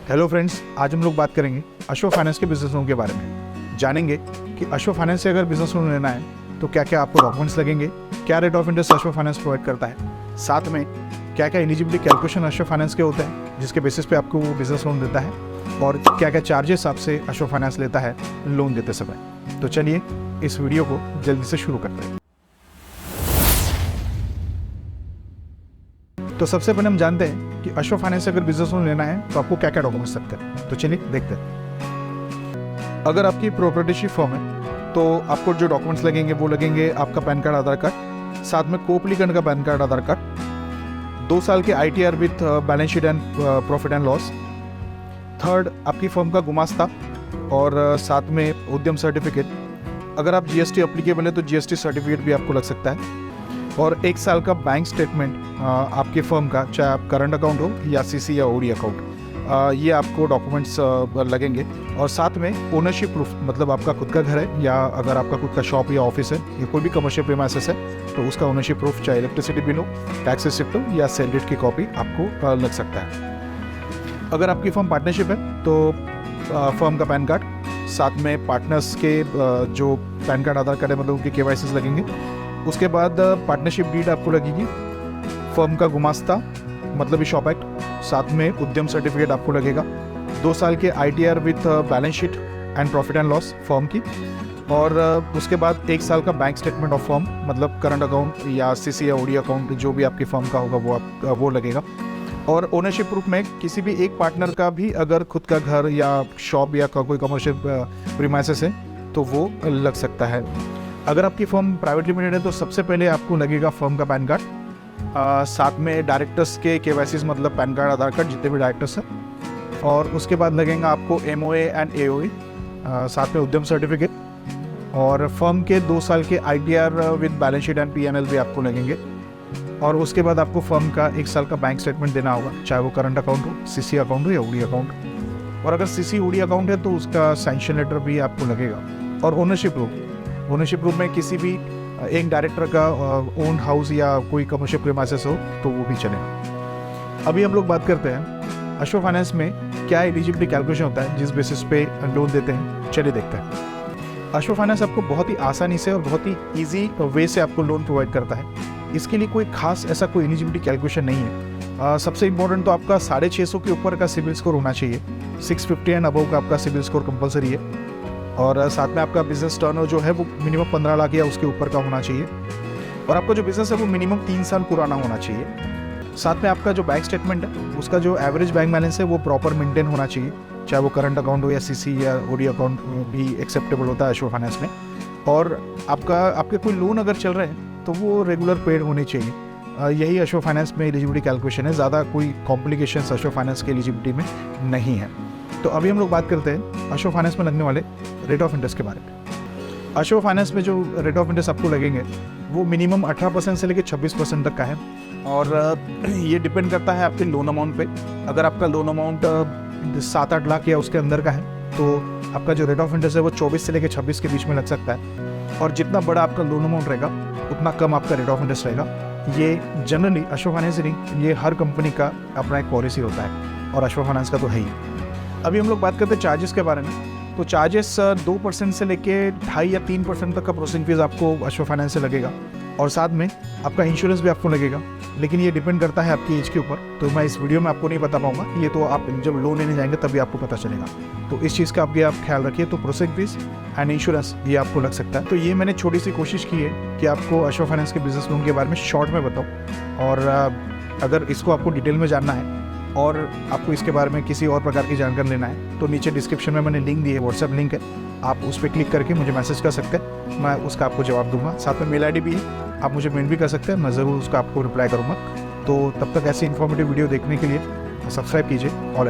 Hello friends, आज हम लोग बात करेंगे अशोक फाइनेंस के बिजनेस लोन के बारे में। जानेंगे कि अशोक फाइनेंस से अगर बिजनेस लोन लेना है तो क्या क्या आपको डॉक्यूमेंट्स लगेंगे, क्या rate of interest Ashok finance provide करता है, साथ में क्या क्या एलिजिबिलिटी कैलकुलेशन अशोक फाइनेंस के होते हैं जिसके बेसिस पे आपको वो बिजनेस लोन देता है, और क्या क्या चार्जेस आपसे अशोक फाइनेंस लेता है लोन देते समय। तो चलिए इस वीडियो को जल्दी से शुरू करते हैं। तो सबसे पहले हम जानते हैं कि अशोक फाइनेंस से अगर बिजनेस लोन लेना है तो आपको क्या क्या डॉक्यूमेंट्स लगते हैं। तो चलिए देखते हैं। अगर आपकी प्रोप्राइटरशिप फर्म है तो आपको जो डॉक्यूमेंट्स लगेंगे वो लगेंगे आपका पैन कार्ड, आधार कार्ड, साथ में कोअप्लिकेंट का पैन कार्ड, आधार कार्ड, 2 साल के ITR with balance sheet and profit and loss, third आपकी फर्म का गुमास्ता, और साथ में उद्यम सर्टिफिकेट। अगर आप GST अप्लीकेबल है तो GST सर्टिफिकेट भी आपको लग सकता है, और 1 साल का बैंक स्टेटमेंट आपके फर्म का, चाहे आप करंट अकाउंट हो या CC या OD अकाउंट, ये आपको डॉक्यूमेंट्स लगेंगे। और साथ में ओनरशिप प्रूफ, मतलब आपका खुद का घर है या अगर आपका खुद का शॉप या ऑफिस है या कोई भी कमर्शियल प्रीमाइसेस है तो उसका ओनरशिप प्रूफ, चाहे इलेक्ट्रिसिटी बिल हो, टैक्स रिसिप्ट हो या सेल रेट की कॉपी आपको लग सकता है। अगर आपकी फर्म पार्टनरशिप है तो फर्म का पैन कार्ड, साथ में पार्टनर्स के जो पैन कार्ड, आधार कार्ड है, मतलब उनके KYCs लगेंगे। उसके बाद पार्टनरशिप डीड आपको लगेगी, फर्म का गुमास्ता मतलब शॉप एक्ट, साथ में उद्यम सर्टिफिकेट आपको लगेगा, 2 साल के ITR with balance sheet and profit and loss firm की, और उसके बाद 1 साल का बैंक स्टेटमेंट ऑफ फर्म, मतलब करंट अकाउंट या CC या OD अकाउंट जो भी आपकी फर्म का होगा वो लगेगा। और ओनरशिप प्रूफ में किसी भी एक पार्टनर का भी अगर खुद का घर या शॉप या कोई कमर्शियल प्रीमाइसेस है तो वो लग सकता है। अगर आपकी फर्म प्राइवेट लिमिटेड है तो सबसे पहले आपको लगेगा फर्म का पैन कार्ड, साथ में डायरेक्टर्स के KYCs, मतलब पैन कार्ड, आधार कार्ड, जितने भी डायरेक्टर्स हैं, और उसके बाद लगेगा आपको MOA एंड AOA, साथ में उद्यम सर्टिफिकेट, और फर्म के 2 साल के ITR with balance sheet and PNL भी आपको लगेंगे। और उसके बाद आपको फर्म का 1 साल का बैंक स्टेटमेंट देना होगा, चाहे वो करंट अकाउंट हो, CC अकाउंट हो या OD अकाउंट, और अगर CC OD अकाउंट है तो उसका सैंक्शन लेटर भी आपको लगेगा। और ओनरशिप प्रूफ में किसी भी एक डायरेक्टर का ओन हाउस या कोई कमर्शियल प्रीमाइसेस हो तो वो भी चलेगा। अभी हम लोग बात करते हैं अशोक फाइनेंस में क्या एलिजिबिलिटी कैलकुलेशन होता है जिस बेसिस पे लोन देते हैं। चलिए देखते हैं। अशोक फाइनेंस आपको बहुत ही आसानी से और बहुत ही ईजी वे से आपको लोन प्रोवाइड करता है। इसके लिए कोई खास ऐसा कोई एलिजिबिलिटी कैलकुलेशन नहीं है। सबसे इंपॉर्टेंट तो आपका 650 के ऊपर का सिबिल स्कोर होना चाहिए, 650 एंड अबव का आपका सिबिल स्कोर कंपलसरी है, और साथ में आपका बिजनेस टर्नओवर जो है वो मिनिमम 15 लाख या उसके ऊपर का होना चाहिए, और आपका जो बिजनेस है वो मिनिमम 3 साल पुराना होना चाहिए। साथ में आपका जो बैंक स्टेटमेंट है उसका जो एवरेज बैंक बैलेंस है वो प्रॉपर मेंटेन होना चाहिए, चाहे वो करंट अकाउंट हो या CC या OD अकाउंट भी एक्सेप्टेबल होता है अशोक फाइनेंस में। और आपके कोई लोन अगर चल रहे हैं तो वो रेगुलर पेड होने चाहिए। यही अशोक फाइनेंस में एलिजिबिलिटी कैलकुलेशन है, ज़्यादा कोई कॉम्प्लिकेशंस अशोक फाइनेंस के एलिजिबिलिटी में नहीं है। तो अभी हम लोग बात करते हैं अशोक फाइनेंस में लगने वाले रेट ऑफ इंटरेस्ट के बारे में। अशोक फाइनेंस में जो रेट ऑफ इंटरेस्ट आपको लगेंगे वो मिनिमम 18% से लेकर 26% तक का है, और ये डिपेंड करता है आपके लोन अमाउंट पे। अगर आपका लोन अमाउंट 7-8 लाख या उसके अंदर का है तो आपका जो रेट ऑफ इंटरेस्ट है वो 24 से लेकर 26 के बीच में लग सकता है, और जितना बड़ा आपका लोन अमाउंट रहेगा उतना कम आपका रेट ऑफ इंटरेस्ट रहेगा। ये जनरली अशोक फाइनेंस नहीं, ये हर कंपनी का अपना एक पॉलिसी होता है, और अशोक फाइनेंस का तो है ही। अभी हम लोग बात करते हैं चार्जेस के बारे में। तो चार्जेस 2% से लेके 2.5 या 3% तक का प्रोसेसिंग फीस आपको अशोक फाइनेंस से लगेगा, और साथ में आपका इंश्योरेंस भी आपको लगेगा, लेकिन ये डिपेंड करता है आपकी एज के ऊपर। तो मैं इस वीडियो में आपको नहीं बता पाऊंगा, ये तो आप जब लोन लेने जाएंगे तभी आपको पता चलेगा। तो इस चीज़ का आप ख्याल रखिए। तो प्रोसेसिंग फीस एंड इंश्योरेंस ये आपको लग सकता है। तो ये मैंने छोटी सी कोशिश की है कि आपको अशोक फाइनेंस के बिजनेस लोन के बारे में शॉर्ट में बताऊँ, और अगर इसको आपको डिटेल में जानना है और आपको इसके बारे में किसी और प्रकार की जानकारी लेना है तो नीचे डिस्क्रिप्शन में मैंने लिंक दी है, व्हाट्सएप लिंक है, आप उस पर क्लिक करके मुझे मैसेज कर सकते हैं, मैं उसका आपको जवाब दूंगा। साथ में मेल ID भी है, आप मुझे मेल भी कर सकते हैं, मैं ज़रूर उसका आपको रिप्लाई करूँगा। तो तब तक ऐसी इन्फॉर्मेटिव वीडियो देखने के लिए सब्सक्राइब कीजिए। ऑल